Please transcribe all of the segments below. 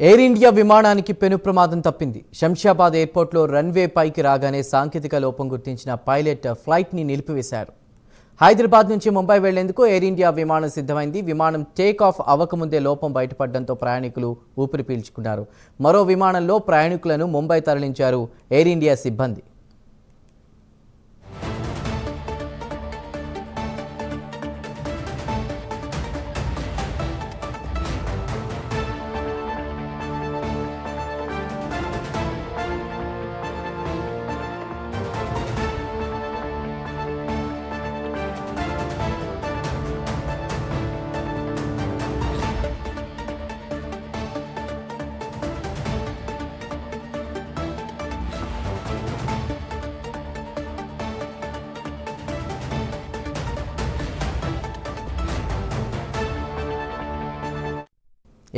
Air India విమానానికి పెను ప్రమాదం తప్పింది. శంషాబాద్ ఎయిర్పోర్ట్లో రన్వే పైకి రాగానే సాంకేతిక లోపం గుర్తించిన పైలట్ ఫ్లైట్ని నిలిపివేశారు. హైదరాబాద్ నుంచి ముంబై వెళ్లేందుకు ఎయిర్ ఇండియా విమానం సిద్ధమైంది. విమానం టేక్ ఆఫ్ అవ్వకముందే లోపం బయటపడడంతో ప్రయాణికులు ఊపిరి పీల్చుకున్నారు. మరో విమానంలో ప్రయాణికులను ముంబై తరలించారు ఎయిర్ ఇండియా సిబ్బంది.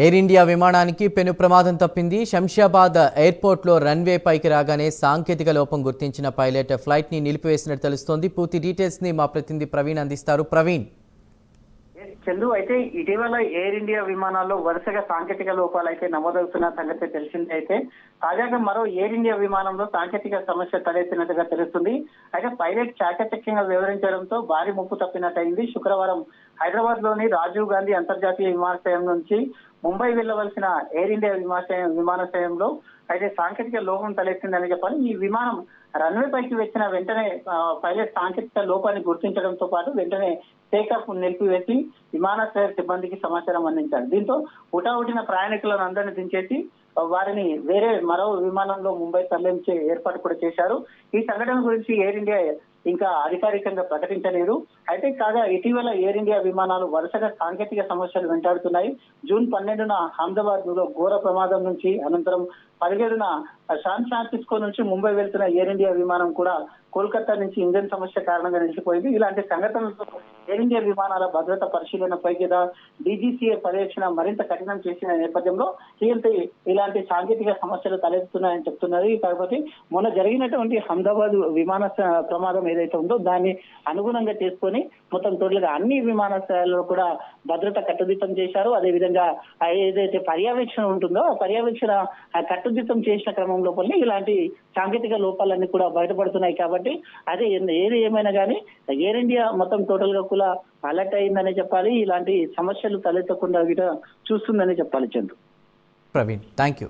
ఎయిర్ ఇండియా విమానానికి పెను ప్రమాదం తప్పింది. శంషాబాద్ ఎయిర్పోర్ట్లో రన్వే పైకి రాగానే సాంకేతిక లోపం గుర్తించిన పైలట్ ఫ్లైట్ని నిలిపివేసినట్టు తెలుస్తోంది. పూర్తి డీటెయిల్స్ని మా ప్రతినిధి ప్రవీణ్ అందిస్తారు. ప్రవీణ్, చందు, అయితే ఇటీవల ఎయిర్ ఇండియా విమానాల్లో వరుసగా సాంకేతిక లోపాలు అయితే నమోదవుతున్న సంగతి తెలిసిందే. అయితే తాజాగా మరో ఎయిర్ ఇండియా విమానంలో సాంకేతిక సమస్య తలెత్తినట్టుగా తెలుస్తుంది. అయితే పైలట్ చాకచక్యంగా వివరించడంతో భారీ ముప్పు తప్పినట్టయింది. శుక్రవారం హైదరాబాద్ లోని రాజీవ్ గాంధీ అంతర్జాతీయ విమానాశ్రయం నుంచి ముంబై వెళ్లవలసిన ఎయిర్ ఇండియా విమానాశ్రయంలో అయితే సాంకేతిక లోపం తలెత్తిందని చెప్పాలి. ఈ విమానం రన్వే పైకి వచ్చిన వెంటనే పైలట్ సాంకేతిక లోపాన్ని గుర్తించడంతో పాటు వెంటనే టేకాఫ్ నిలిపివేసి విమానాశ్రయ సిబ్బందికి సమాచారం అందించారు. దీంతో హుటాహుటిన ప్రయాణికులను అందరినీ దించేసి వారిని వేరే మరో విమానంలో ముంబై తరలించే ఏర్పాటు కూడా చేశారు. ఈ సంఘటన గురించి ఎయిర్ ఇండియా ఇంకా అధికారికంగా ప్రకటించలేదు. అయితే కాగా ఇటీవల ఎయిర్ ఇండియా విమానాలు వరుసగా సాంకేతిక సమస్యలు వెంటాడుతున్నాయి. జూన్ 12న అహ్మదాబాద్ లో ఘోర ప్రమాదం నుంచి అనంతరం 17న శాన్ ఫ్రాన్సిస్కో నుంచి ముంబై వెళ్తున్న ఎయిర్ ఇండియా విమానం కూడా కోల్కతా నుంచి ఇంజన్ సమస్య కారణంగా నిలిచిపోయింది. ఇలాంటి సంఘటనలతో ఎయిర్ ఇండియా విమానాల భద్రత పరిశీలనపై కూడా డీజీసీఏ పర్యవేక్షణ మరింత కఠినం చేసిన నేపథ్యంలో ఇలాంటి సాంకేతిక సమస్యలు తలెత్తుతున్నాయని చెప్తున్నారు. కాకపోతే మొన్న జరిగినటువంటి అహ్మదాబాద్ విమాన ప్రమాదం ఏదైతే ఉందో దాన్ని అనుగుణంగా చేసుకొని మొత్తం టోటల్గా అన్ని విమానాశ్రయాల్లో కూడా భద్రత కట్టుదిట్టం చేశారు. అదేవిధంగా ఏదైతే పర్యవేక్షణ ఉంటుందో ఆ పర్యవేక్షణ కట్టుదిట్టం చేసిన క్రమం లోపలనే ఇలాంటి సాంకేతిక లోపాలన్నీ కూడా బయటపడుతున్నాయి. కాబట్టి అదే ఏది ఏమైనా కానీ ఎయిర్ ఇండియా మొత్తం టోటల్ గా కూడా అలర్ట్ అయిందనే చెప్పాలి. ఇలాంటి సమస్యలు తలెత్తకుండా చూస్తుందని చెప్పాలి. Chandru, Praveen, thank you.